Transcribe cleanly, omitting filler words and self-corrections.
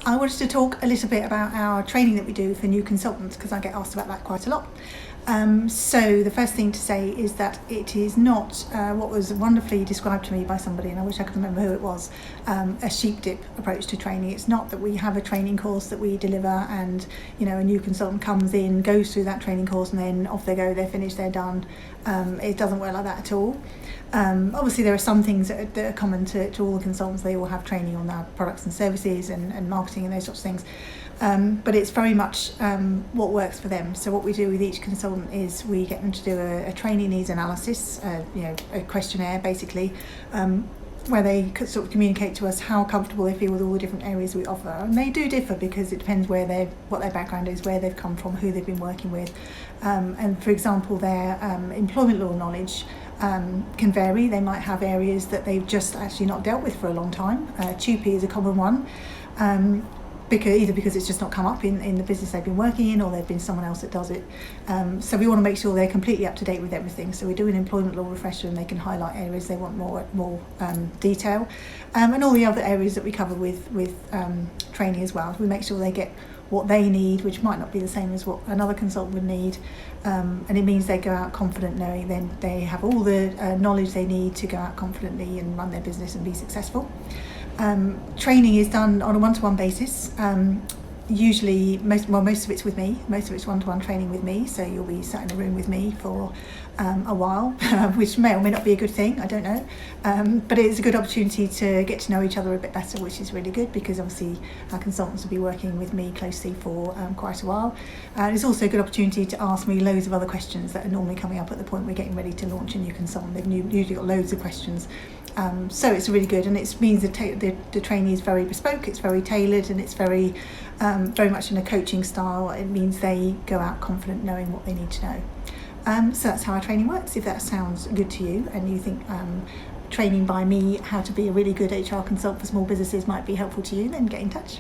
I wanted to talk a little bit about our training that we do for new consultants, because I get asked about that quite a lot. So the first thing to say is that it is not what was wonderfully described to me by somebody, and I wish I could remember who it was, a sheep dip approach to training. It's not that we have a training course that we deliver and a new consultant comes in, goes through that training course, and then off they go, they're finished, they're done. It doesn't work like that at all. Obviously there are some things that are common to all the consultants. They all have training on our products and services and marketing and those sorts of things. But it's very much what works for them. So what we do with each consultant is we get them to do a training needs analysis, a questionnaire basically, where they could sort of communicate to us how comfortable they feel with all the different areas we offer. And they do differ because it depends what their background is, where they've come from, who they've been working with. And for example, their employment law knowledge can vary. They might have areas that they've just actually not dealt with for a long time. TUPE is a common one. Because it's just not come up in the business they've been working in, or there's been someone else that does it. So we want to make sure they're completely up to date with everything. So we do an employment law refresher, and they can highlight areas they want more detail, and all the other areas that we cover with training as well. We make sure they get what they need, which might not be the same as what another consultant would need, and it means they go out confident, knowing then they have all the knowledge they need to go out confidently and run their business and be successful. Training is done on a one-to-one basis. Usually, most of it's with me. Most of it's one-to-one training with me. So you'll be sat in a room with me for a while, which may or may not be a good thing. I don't know, but it's a good opportunity to get to know each other a bit better, which is really good, because obviously our consultants will be working with me closely for quite a while. It's also a good opportunity to ask me loads of other questions that are normally coming up at the point we're getting ready to launch a new consultant. They've usually got loads of questions. So it's really good, and it means the training is very bespoke, it's very tailored, and it's very much in a coaching style. It means they go out confident, knowing what they need to know. So that's how our training works. If that sounds good to you, and you think training by me how to be a really good HR consultant for small businesses might be helpful to you, then get in touch.